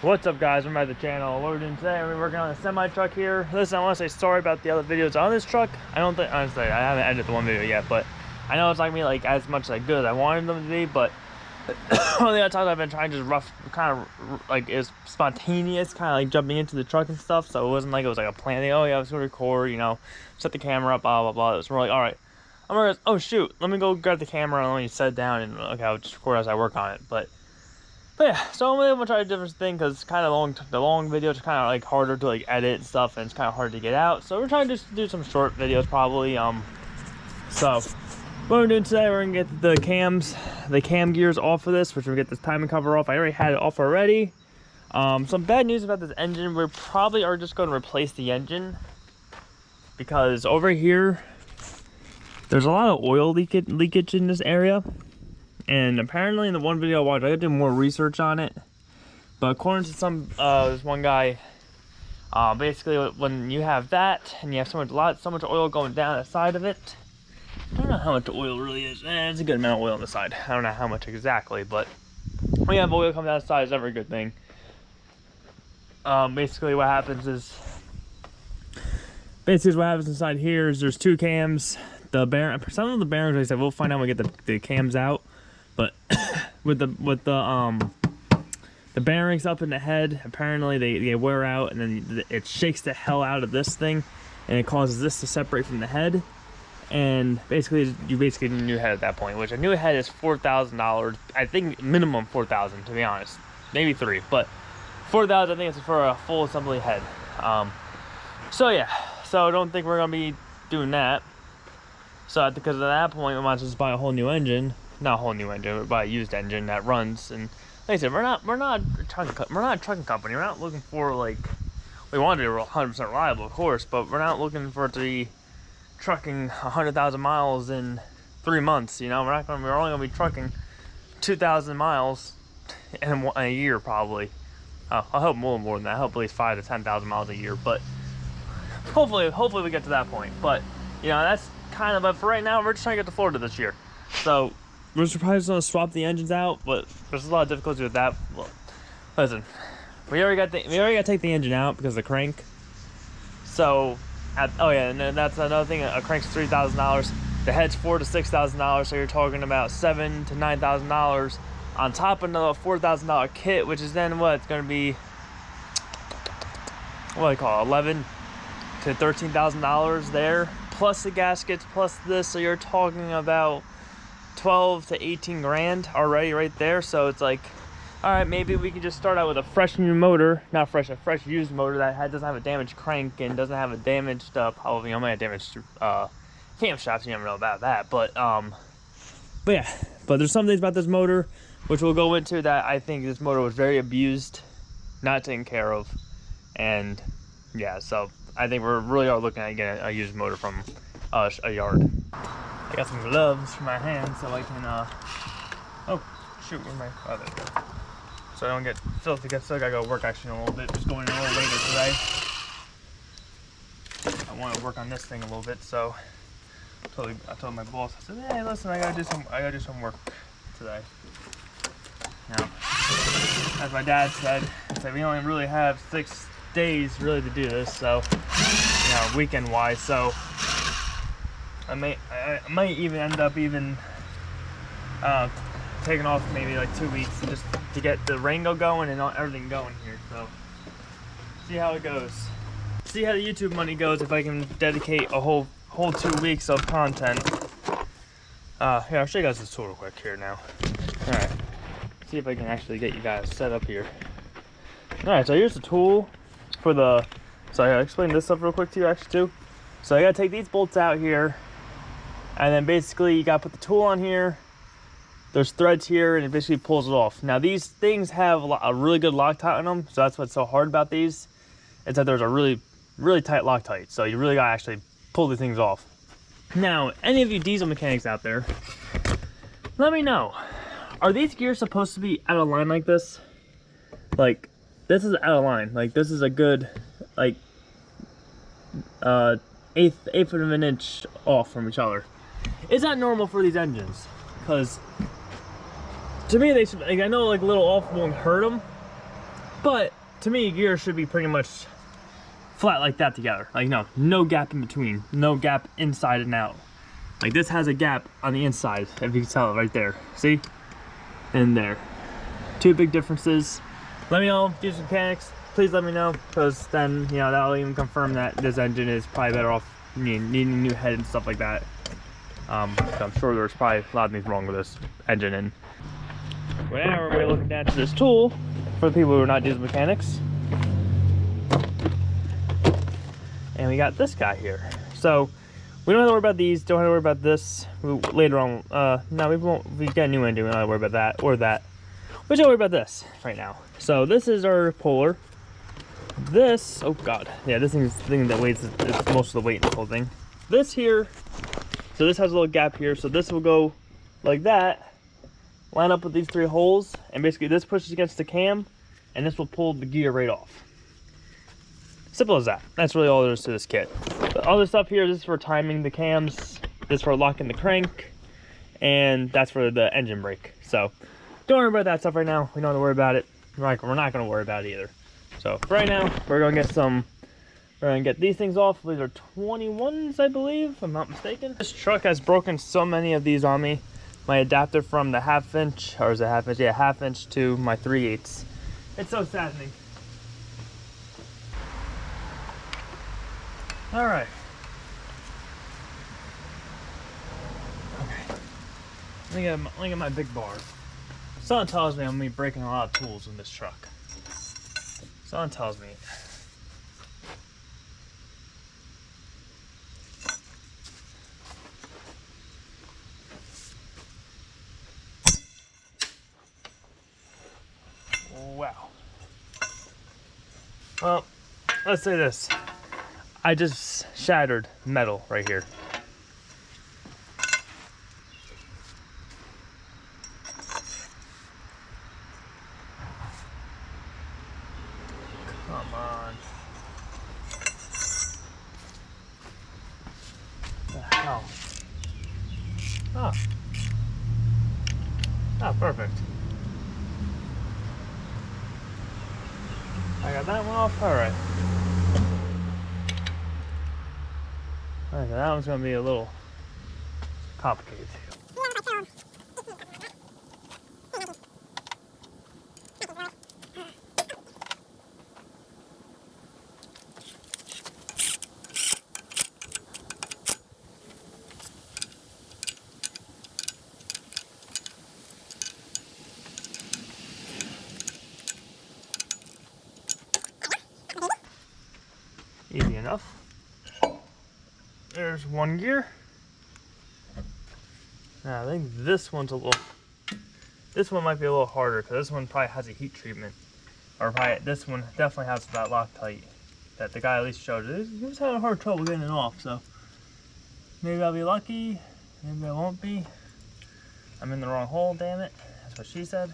What's up, guys? I'm at the channel. What we're doing today, we're working on a semi truck here. Listen, I want to say sorry about the other videos on this truck. I don't think, honestly, I haven't edited the one video yet, but I know it's not gonna be like as much like good as I wanted them to be. But one of the other times I've been trying to just rough, kind of like it's spontaneous, kind of like jumping into the truck and stuff. So it wasn't like it was like a plan. Like, oh yeah, I was gonna record, you know, set the camera up, blah blah blah. It was more like, all right, I'm gonna, oh shoot, let me go grab the camera and let me set it down and okay, I'll just record as I work on it. But yeah, so I'm gonna try a different thing because kind of the long videos are kind of like harder to like edit and stuff, and it's kind of hard to get out. So we're trying to just do some short videos probably. So what we're doing today, we're gonna get the cam gears off of this, which we're gonna get this timing cover off. I already had it off already. Some bad news about this engine, we probably are just going to replace the engine because over here there's a lot of oil leakage in this area. And apparently in the one video I watched, I gotta do more research on it. But according to some this one guy, basically when you have that and you have so much oil going down the side of it, I don't know how much oil really is. It's a good amount of oil on the side. I don't know how much exactly, but when you have oil come down the side, it's never a good thing. Basically what happens inside here is there's two cams. Some of the bearings, like I said, we'll find out when we get the cams out. But with the bearings up in the head, apparently they wear out, and then it shakes the hell out of this thing, and it causes this to separate from the head. And basically, you need a new head at that point, which a new head is $4,000. I think minimum $4,000, to be honest, maybe $3,000, but $4,000 I think it's for a full assembly head. So yeah, so I don't think we're gonna be doing that. So because at that point, we might as well just buy a whole new engine. Not a whole new engine, but buy a used engine that runs. And like I said, we're not a trucking company. We're not looking for, like, we want it to be 100% reliable, of course, but we're not looking for it to be trucking 100,000 miles in 3 months. You know, we're only gonna be trucking 2,000 miles in a year probably. I hope more than that. I hope at least 5,000 to 10,000 miles a year. But hopefully we get to that point. But you know, that's kind of. But for right now, we're just trying to get to Florida this year. So we're probably just gonna swap the engines out, but there's a lot of difficulty with that. Well, listen, we already got to take the engine out because of the crank. So, oh yeah, and then that's another thing. A crank's $3,000. The head's $4,000 to $6,000. So you're talking about $7,000 to $9,000 on top of another $4,000 kit, which is then what it's gonna be. What do you call it? $11,000 to $13,000 there, plus the gaskets, plus this. So you're talking about 12 to 18 grand already right there. So it's like, all right, maybe we can just start out with a fresh new motor, a fresh used motor that doesn't have a damaged crank and doesn't have a damaged probably, might have damaged camshafts. You never know about that, but yeah, but there's some things about this motor which we'll go into that I think this motor was very abused, not taken care of, and yeah, so I think we're really looking at getting a used motor from a yard. I got some gloves for my hands so I can, oh shoot, where's my, oh, there we go. So I don't get filthy, I still gotta go work actually in a little bit, just going in a little later today. I want to work on this thing a little bit, so I told my boss, I said, hey listen, I gotta do some work today. Now, as my dad said, we only really have 6 days really to do this, so, you know, weekend wise, so I might even end up taking off maybe like 2 weeks just to get the Rango going and everything going here. So see how it goes. See how the YouTube money goes if I can dedicate a whole 2 weeks of content. Here, I'll show you guys this tool real quick here now. All right, see if I can actually get you guys set up here. All right, so here's the tool for the. So I'll explain this stuff real quick to you actually too. So I gotta take these bolts out here, and then basically you gotta put the tool on here. There's threads here, and it basically pulls it off. Now these things have a really good Loctite in them, so that's what's so hard about these. Is that there's a really tight Loctite, so you really gotta actually pull the things off. Now, any of you diesel mechanics out there, let me know. Are these gears supposed to be out of line like this? Like, this is out of line. Like, this is a good, like, eighth of an inch off from each other. Is that normal for these engines? Because to me, they should, like, I know like a little off won't hurt them, But to me, gears should be pretty much flat like that together. Like no gap in between, no gap inside and out. Like this has a gap on the inside, if you can tell it right there. See? In there. Two big differences. Let me know, these mechanics, please let me know, because then, you know, that'll even confirm that this engine is probably better off needing a new head and stuff like that. So I'm sure there's probably a lot of things wrong with this engine. And whenever we're looking down to this tool, for the people who are not diesel mechanics, and we got this guy here. So we don't have to worry about these, don't have to worry about this later on. No, we won't. We got a new engine, we don't have to worry about that or that. We don't worry about this right now. So this is our puller. This, oh god, yeah, this thing's the thing that weighs it's most of the weight in the whole thing. This here, so this has a little gap here, so this will go like that, line up with these three holes, and basically this pushes against the cam, and this will pull the gear right off. Simple as that. That's really all there is to this kit. The other stuff here, this is for timing the cams, this is for locking the crank, and that's for the engine brake. So don't worry about that stuff right now. We don't have to worry about it. We're not going to worry about it either. So for right now, we're going to get these things off. These are 21s, I believe, if I'm not mistaken. This truck has broken so many of these on me. My adapter from the half inch, or is it half inch? Yeah, half inch to my 3/8. It's so saddening. All right. Okay. Let me get my big bar. Someone tells me I'm gonna be breaking a lot of tools in this truck. Someone tells me. Wow. Well, let's say this. I just shattered metal right here. Come on. What the hell? Oh. Oh, perfect. I got that one off. All right. All right, so that one's gonna be a little complicated. Easy enough. There's one gear. Now I think this one's a little. This one might be a little harder because this one probably has a heat treatment, or probably this one definitely has that Loctite that the guy at least showed. He was having hard trouble getting it off, so maybe I'll be lucky. Maybe I won't be. I'm in the wrong hole. Damn it! That's what she said.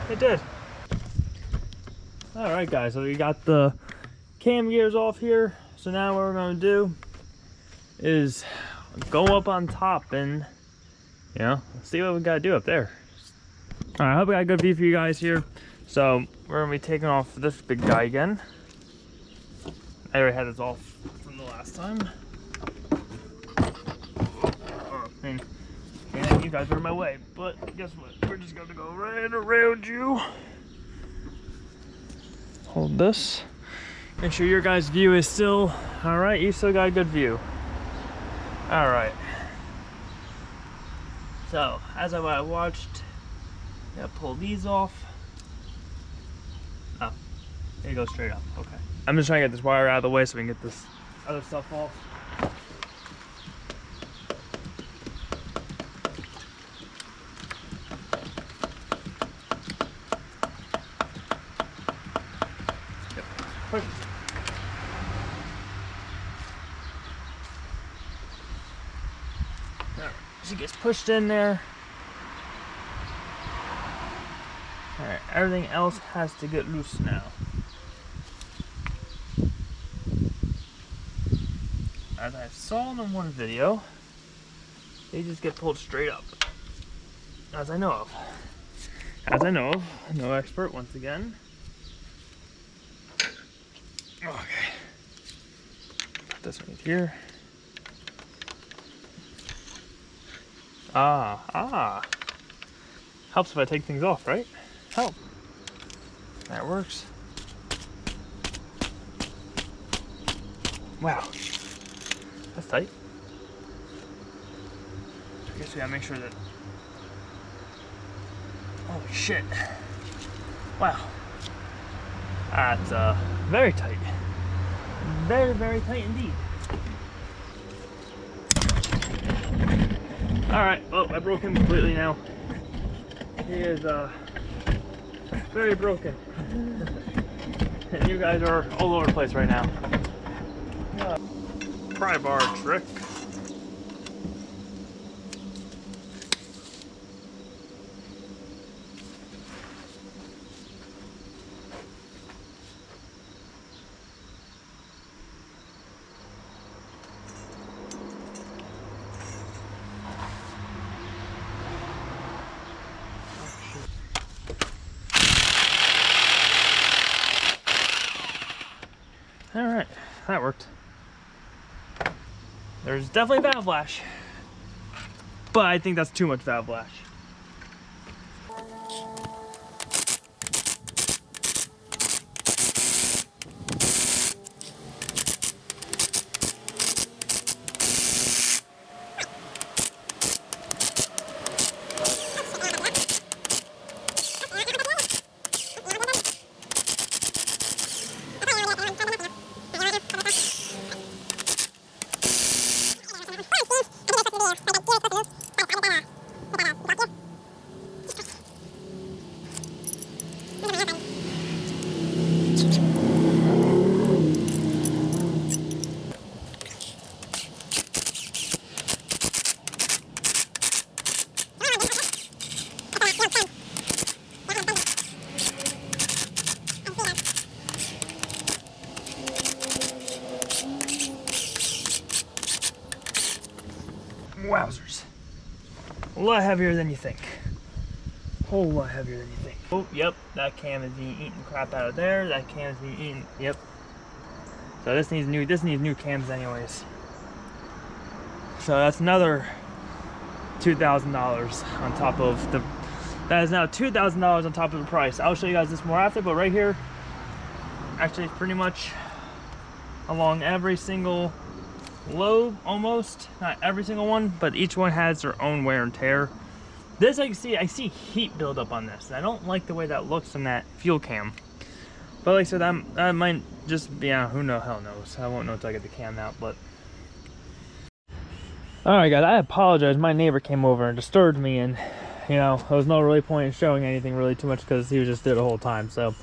It did. All right, guys, so we got the cam gears off here. So now what we're gonna do is go up on top and, you know, see what we gotta do up there. All right, I hope I got a good view for you guys here. So we're gonna be taking off this big guy again. I already had this off from the last time. And you guys are in my way, but guess what? We're just gonna go right around you. Hold this. Make sure your guys' view is still all right. You still got a good view. All right. So as I watched, I gotta pull these off. Oh, there you go, straight up. Okay. I'm just trying to get this wire out of the way so we can get this other stuff off. Perfect. She gets pushed in there. Alright, everything else has to get loose now. As I saw in the one video, they just get pulled straight up. As I know of. As I know of. No expert once again. Okay. Put this right here. Helps if I take things off, right? Help. That works. Wow. That's tight. I guess we gotta make sure that... Holy shit. Wow. That's very tight. Very, very tight indeed. Alright, well, I broke him completely now. He is very broken. And you guys are all over the place right now. Pry bar trick. Alright, that worked. There's definitely valve flash, but I think that's too much valve flash. Wowzers. A lot heavier than you think. A whole lot heavier than you think. Oh, yep, that cam is being eaten crap out of there. That cam is being eaten, yep. So this needs new cams anyways. So that's another $2,000 on top of the, that is now $2,000 on top of the price. I'll show you guys this more after, but right here, actually pretty much along every single lobe, almost, not every single one, but each one has their own wear and tear. This I see heat buildup on this. I don't like the way that looks in that fuel cam. But like I said, that might just, yeah, who knows, hell knows. I won't know until I get the cam out, but. Alright guys, I apologize. My neighbor came over and disturbed me, and you know, there was no really point in showing anything really too much because he was just there the whole time. So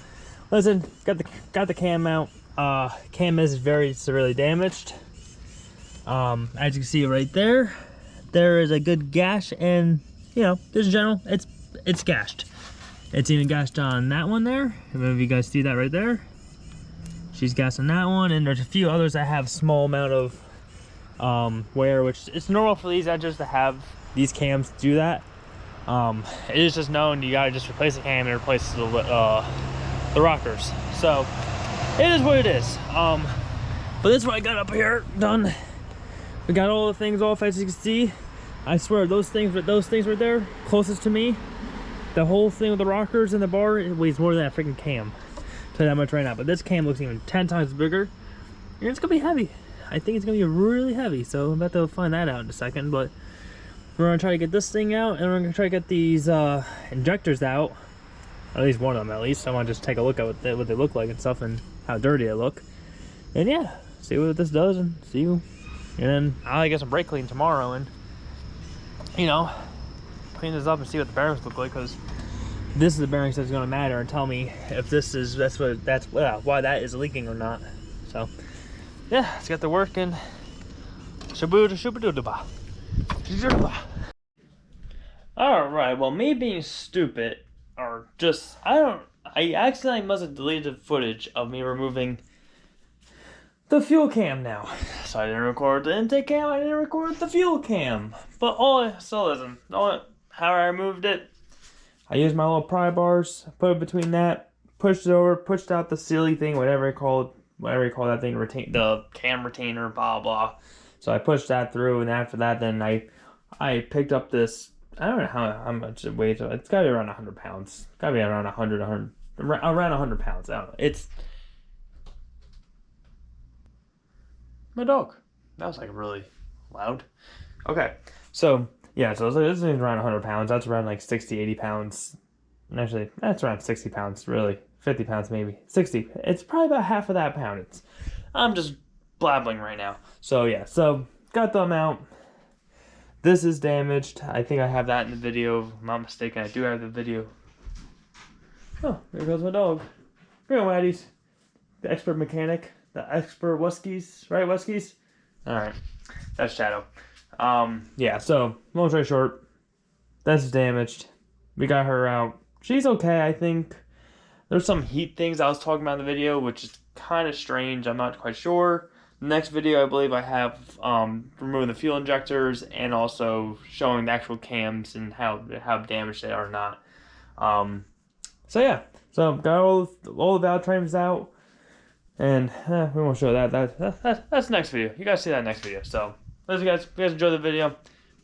listen, got the cam out. Cam is very severely damaged. As you can see right there, there is a good gash, and you know, just in general, it's gashed. It's even gashed on that one there. If you guys see that right there, she's gashed on that one, and there's a few others that have small amount of wear, which it's normal for these edges to have these cams do that. It is just known you gotta just replace the cam and replace the rockers. So it is what it is. But this is what I got up here done. We got all the things off, as you can see. I swear, those things right there, closest to me, the whole thing with the rockers and the bar, it weighs more than that freaking cam. I'll tell you that much right now. But this cam looks even 10 times bigger, and it's gonna be heavy. I think it's gonna be really heavy, so I'm about to find that out in a second. But we're gonna try to get this thing out, and we're gonna try to get these injectors out, at least one of them at least. I want to just take a look at what they look like and stuff, and how dirty they look. And yeah, see what this does, and see you. And then I'll get some brake clean tomorrow, and you know, clean this up and see what the bearings look like, because this is the bearings that's going to matter and tell me if that's why that is leaking or not. So yeah, let's get to work, and shabu-shabu-shabu-shabu-shabu. Alright, well, me being stupid, or just, I accidentally must have deleted footage of me removing the fuel cam now. So I didn't record the intake cam, I didn't record the fuel cam. But listen, how I removed it, I used my little pry bars, put it between that, pushed it over, pushed out the silly thing, whatever you call that thing, the cam retainer, blah blah. So I pushed that through, and after that, then I picked up this. I don't know how much it weighs. It's got to be around 100 pounds. It's got to be around 100, around 100 pounds. I don't know. It's my dog. That was like really loud. Okay, so yeah, so this thing's around 100 pounds. That's around like 60, 80 pounds. Actually, that's around 60 pounds, really. 50 pounds maybe. 60. It's probably about half of that pound. I'm just blabbling right now. So yeah, so got them out. This is damaged. I think I have that in the video. If I'm not mistaken, I do have the video. Oh, there goes my dog. Here, Waddies. The expert mechanic. The expert Wuskies. Right, Wuskies? Alright. That's Shadow. Yeah, so, long story short, this is damaged. We got her out. She's okay, I think. There's some heat things I was talking about in the video, which is kind of strange. I'm not quite sure. The next video, I believe I have removing the fuel injectors and also showing the actual cams and how damaged they are or not. So yeah, so got all the valve trains out, and we won't show that. That's the next video. You guys see that next video. So, if you guys enjoyed the video,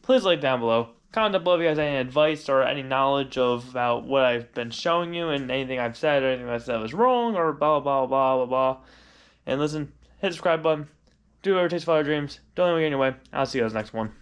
please like down below. Comment down below if you guys have any advice or any knowledge about what I've been showing you and anything I've said or anything I said was wrong or blah blah blah blah blah. And listen, hit the subscribe button. Do whatever it takes to follow your dreams. Don't let me get in your way. I'll see you guys next one.